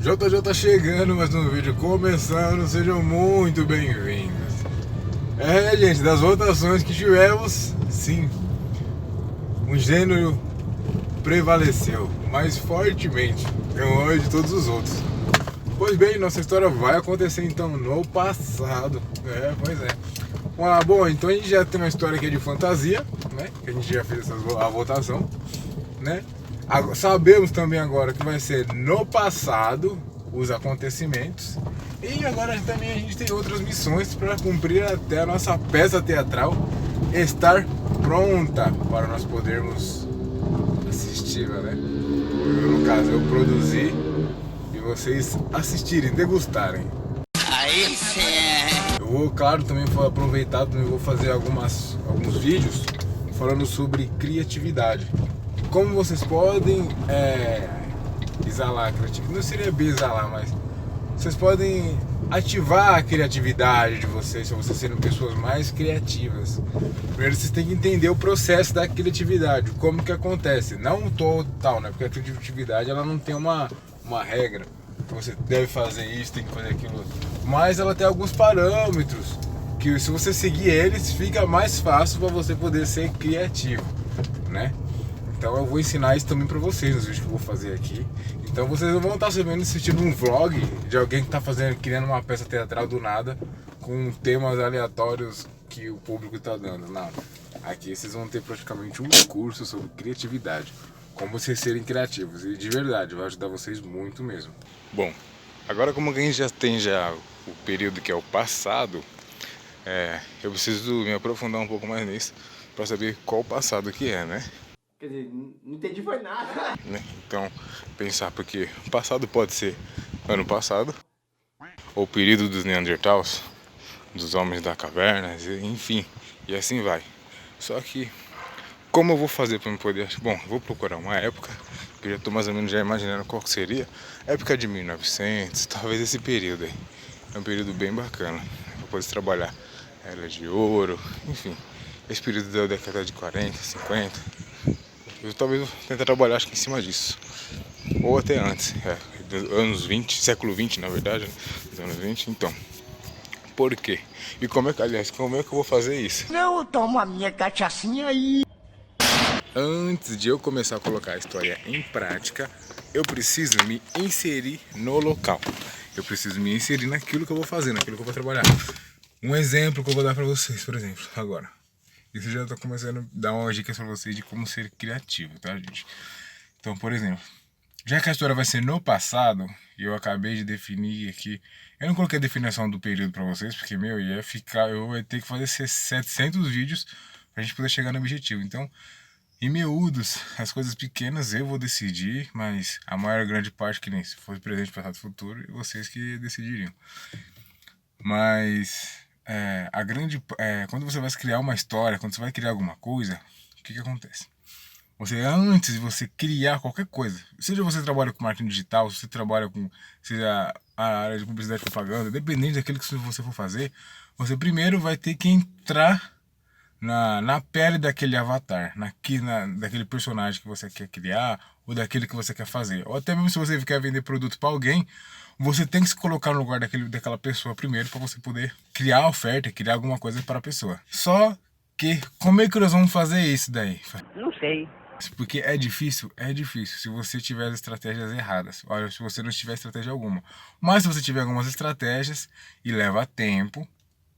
JJ tá chegando, mais um vídeo começando, sejam muito bem-vindos. Gente, das votações que tivemos, sim, um gênero prevaleceu, mais fortemente, ganhou de todos os outros. Pois bem, nossa história vai acontecer então no passado, pois é. Bom, então a gente já tem uma história aqui de fantasia, né, que a gente já fez a votação, né. Sabemos também agora que vai ser no passado os acontecimentos. E agora também a gente tem outras missões para cumprir até a nossa peça teatral estar pronta para nós podermos assisti-la, né? No caso, eu produzi e vocês assistirem, degustarem. Aí sim. Eu vou, claro, também vou aproveitar, também vou fazer alguns vídeos falando sobre criatividade. Como vocês podem exalar a criatividade, não seria bem exalar, mas vocês podem ativar a criatividade de vocês, se vocês serem pessoas mais criativas. Primeiro vocês têm que entender o processo da criatividade, como que acontece, não total, né? Porque a criatividade ela não tem uma regra, que você deve fazer isso, tem que fazer aquilo, mas ela tem alguns parâmetros que se você seguir eles, fica mais fácil para você poder ser criativo, né? Então eu vou ensinar isso também pra vocês nos vídeos que eu vou fazer aqui. Então vocês não vão estar sabendo assistindo um vlog de alguém que está criando uma peça teatral do nada, com temas aleatórios que o público está dando. Não. Aqui vocês vão ter praticamente um curso sobre criatividade, como vocês serem criativos. E de verdade, vai ajudar vocês muito mesmo. Bom, agora como a gente já tem o período que é o passado, eu preciso me aprofundar um pouco mais nisso para saber qual o passado que é, né? Quer dizer, não entendi foi nada. Então, pensar, porque o passado pode ser ano passado, ou o período dos Neandertals, dos homens da caverna, enfim, e assim vai. Só que, como eu vou fazer para me poder... Bom, eu vou procurar uma época, que eu já estou mais ou menos já imaginando qual seria, época de 1900, talvez esse período aí. É um período bem bacana, para poder trabalhar Era de Ouro, enfim, esse período da década de 40, 50... Talvez eu tente trabalhar acho que em cima disso. Ou até antes, anos 20, século 20 na verdade, né? Dos anos 20, então. Por quê? E como é que eu vou fazer isso? Eu tomo a minha cachaçinha aí. Antes de eu começar a colocar a história em prática, eu preciso me inserir no local. Eu preciso me inserir naquilo que eu vou fazer, naquilo que eu vou trabalhar. Um exemplo que eu vou dar pra vocês, por exemplo, agora. Isso já tá começando a dar uma dica pra vocês de como ser criativo, tá, gente? Então, por exemplo, já que a história vai ser no passado, e eu acabei de definir aqui, eu não coloquei a definição do período pra vocês, porque, eu vou ter que fazer 700 vídeos pra gente poder chegar no objetivo. Então, em miúdos, as coisas pequenas eu vou decidir, mas a maior grande parte, que nem se fosse presente, passado, futuro, vocês que decidiriam. Mas quando você vai criar uma história, quando você vai criar alguma coisa, o que acontece? Antes de você criar qualquer coisa, seja você trabalha com marketing digital, se você trabalha com seja a área de publicidade e propaganda, dependendo daquilo que você for fazer, você primeiro vai ter que entrar na pele daquele avatar, daquele personagem que você quer criar, ou daquele que você quer fazer. Ou até mesmo se você quer vender produto para alguém, você tem que se colocar no lugar daquela pessoa primeiro para você poder criar a oferta, criar alguma coisa para a pessoa. Só que, como é que nós vamos fazer isso daí? Não sei. Porque é difícil se você tiver as estratégias erradas. Olha, se você não tiver estratégia alguma. Mas se você tiver algumas estratégias e leva tempo,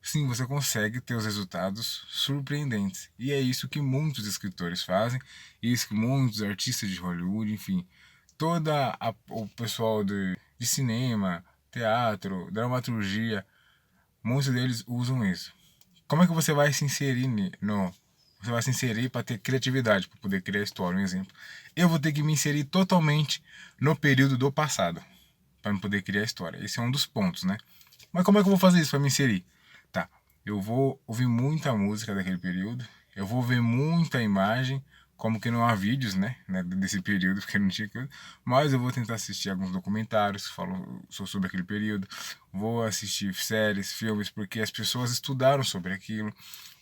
sim, você consegue ter os resultados surpreendentes. E é isso que muitos escritores fazem, e isso que muitos artistas de Hollywood, enfim, o pessoal de cinema, teatro, dramaturgia, muitos deles usam isso. Como é que você vai se inserir Você vai se inserir para ter criatividade, para poder criar história, um exemplo. Eu vou ter que me inserir totalmente no período do passado, para poder criar história. Esse é um dos pontos, né? Mas como é que eu vou fazer isso para me inserir? Tá, eu vou ouvir muita música daquele período, eu vou ver muita imagem, como que não há vídeos, né, desse período, porque não tinha coisa, mas eu vou tentar assistir alguns documentários que falam sobre aquele período, vou assistir séries, filmes, porque as pessoas estudaram sobre aquilo,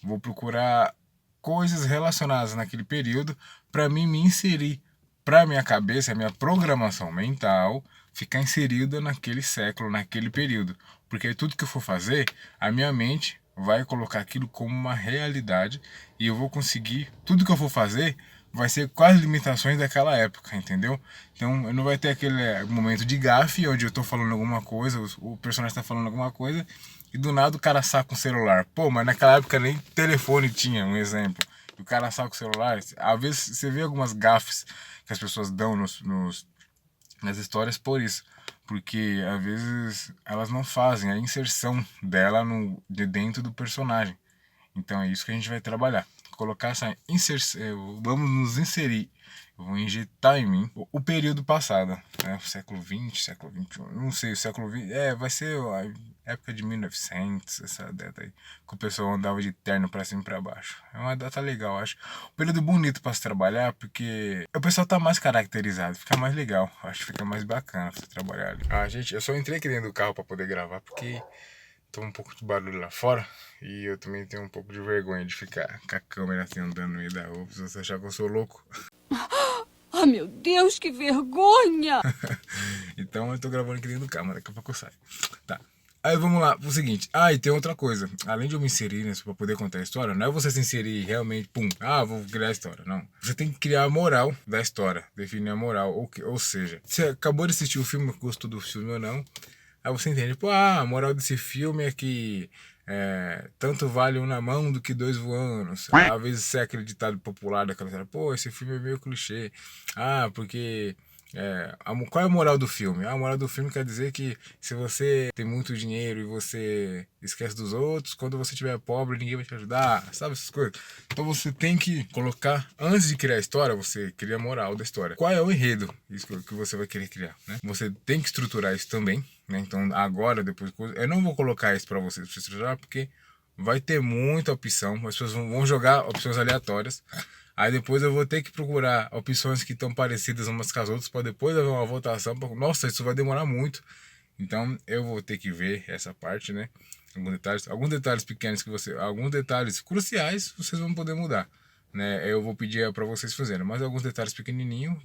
vou procurar coisas relacionadas naquele período para mim me inserir pra minha cabeça, a minha programação mental ficar inserida naquele século, naquele período. Porque aí tudo que eu for fazer, a minha mente vai colocar aquilo como uma realidade e eu vou conseguir, tudo que eu for fazer vai ser com as limitações daquela época, entendeu? Então não vai ter aquele momento de gafe onde eu tô falando alguma coisa, o personagem tá falando alguma coisa e do nada o cara saca um celular. Pô, mas naquela época nem telefone tinha, um exemplo. E o cara saca o celular. Às vezes você vê algumas gafes que as pessoas dão nas histórias por isso. Porque às vezes elas não fazem a inserção dela de dentro do personagem. Então é isso que a gente vai trabalhar. Colocar essa inserção, vamos nos inserir. Eu vou injetar em mim o período passado, né? Século XX, século XXI, não sei, o século XX, vai ser a época de 1900, essa data aí, que o pessoal andava de terno pra cima e pra baixo. É uma data legal, acho. Um período bonito pra se trabalhar, porque o pessoal tá mais caracterizado, fica mais legal, acho que fica mais bacana pra você trabalhar ali. Ah, gente, eu só entrei aqui dentro do carro pra poder gravar, porque tem um pouco de barulho lá fora e eu também tenho um pouco de vergonha de ficar com a câmera assim andando no meio da rua, se você achar que eu sou louco. Ah, meu Deus, que vergonha! Então eu tô gravando aqui dentro do carro, mas daqui a pouco eu saio. Tá. Aí vamos lá, o seguinte. E tem outra coisa. Além de eu me inserir nisso pra poder contar a história, não é você se inserir realmente, pum, vou criar a história. Não. Você tem que criar a moral da história. Definir a moral. Ou seja, você acabou de assistir o filme, gostou do filme ou não. Aí você entende, a moral desse filme é que tanto vale um na mão do que dois voando. Às vezes você é aquele ditado popular daquela história, esse filme é meio clichê. Porque qual é a moral do filme? A moral do filme quer dizer que se você tem muito dinheiro e você esquece dos outros, quando você estiver pobre ninguém vai te ajudar, sabe essas coisas? Então você tem que colocar, antes de criar a história, você cria a moral da história. Qual é o enredo isso que você vai querer criar, né? Você tem que estruturar isso também, né? Então agora, depois, eu não vou colocar isso para você estruturar, porque vai ter muita opção, as pessoas vão jogar opções aleatórias. Aí depois eu vou ter que procurar opções que estão parecidas umas com as outras para depois haver uma votação. Nossa, isso vai demorar muito. Então eu vou ter que ver essa parte, né? Alguns detalhes pequenos alguns detalhes cruciais vocês vão poder mudar, né? Eu vou pedir para vocês fazerem, mas alguns detalhes pequenininhos,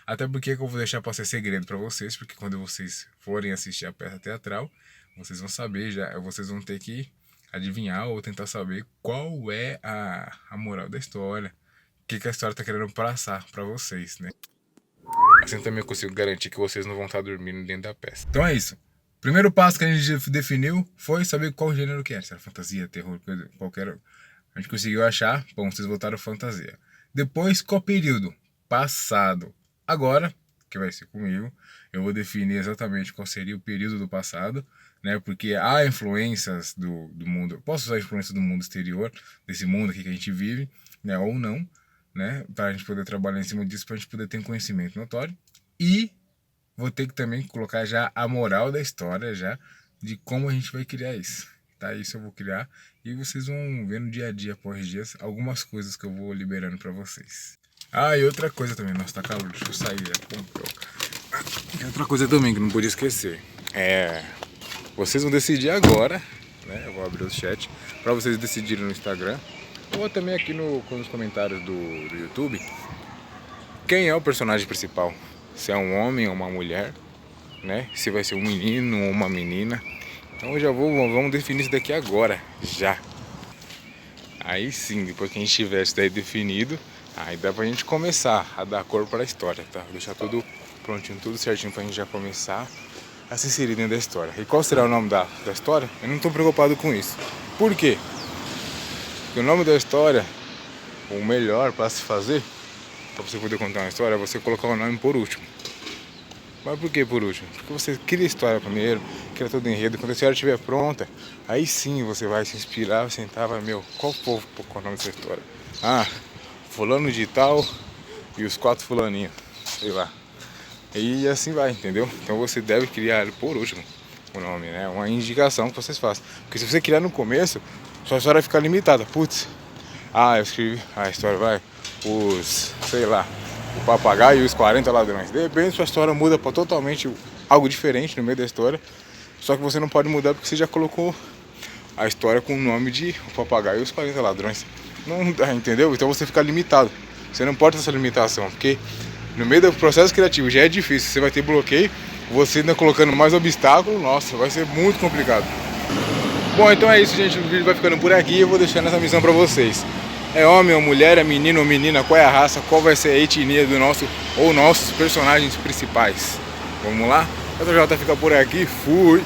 até porque eu vou deixar para ser segredo para vocês, porque quando vocês forem assistir a peça teatral, vocês vão saber vocês vão ter que adivinhar ou tentar saber qual é a moral da história. O que a história tá querendo passar pra vocês, né? Assim também eu consigo garantir que vocês não vão estar dormindo dentro da peça. Então é isso. Primeiro passo que a gente definiu foi saber qual gênero que era. Se era fantasia, terror, qualquer... A gente conseguiu achar. Bom, vocês votaram fantasia. Depois, qual período? Passado. Agora, que vai ser comigo, eu vou definir exatamente qual seria o período do passado, né? Porque há influências do mundo... Posso usar influências do mundo exterior, desse mundo aqui que a gente vive, né? Ou não. Né, para a gente poder trabalhar em cima disso, para a gente poder ter um conhecimento notório. E vou ter que também colocar já a moral da história, já, de como a gente vai criar isso. Tá? Isso eu vou criar e vocês vão ver no dia a dia, após dias, algumas coisas que eu vou liberando para vocês. E outra coisa também, nossa, tá calor, deixa eu sair. E outra coisa também que não podia esquecer, vocês vão decidir agora, né, eu vou abrir o chat, para vocês decidirem no Instagram, ou também aqui nos comentários do YouTube, quem é o personagem principal? Se é um homem ou uma mulher, né? Se vai ser um menino ou uma menina. Então vamos definir isso daqui agora, já. Aí sim, depois que a gente tiver isso daí definido, aí dá pra gente começar a dar cor para a história, tá? Vou deixar tudo prontinho, tudo certinho pra gente já começar a se inserir dentro da história. E qual será o nome da história? Eu não tô preocupado com isso. Por quê? O nome da história, o melhor para se fazer, para você poder contar uma história, é você colocar o nome por último. Mas por que por último? Porque você cria a história primeiro, cria todo o enredo. Quando a história estiver pronta, aí sim você vai se inspirar, sentar, qual é o nome dessa história? Fulano de tal e os 4 fulaninhos, sei lá. E assim vai, entendeu? Então você deve criar por último o nome, né? Uma indicação que vocês façam. Porque se você criar no começo, sua história vai ficar limitada. Putz, eu escrevi a história, o papagaio e os 40 ladrões. De repente sua história muda para totalmente algo diferente no meio da história. Só que você não pode mudar porque você já colocou a história com o nome de o papagaio e os 40 ladrões. Não dá, entendeu? Então você fica limitado. Você não pode ter essa limitação, porque No meio do processo criativo já é difícil, você vai ter bloqueio, você ainda colocando mais obstáculo, nossa, vai ser muito complicado. Bom, então é isso, gente, o vídeo vai ficando por aqui, eu vou deixando essa missão pra vocês. É homem ou mulher, é menino ou menina, qual é a raça, qual vai ser a etnia do nosso ou nossos personagens principais. Vamos lá? O JJ fica por aqui, fui!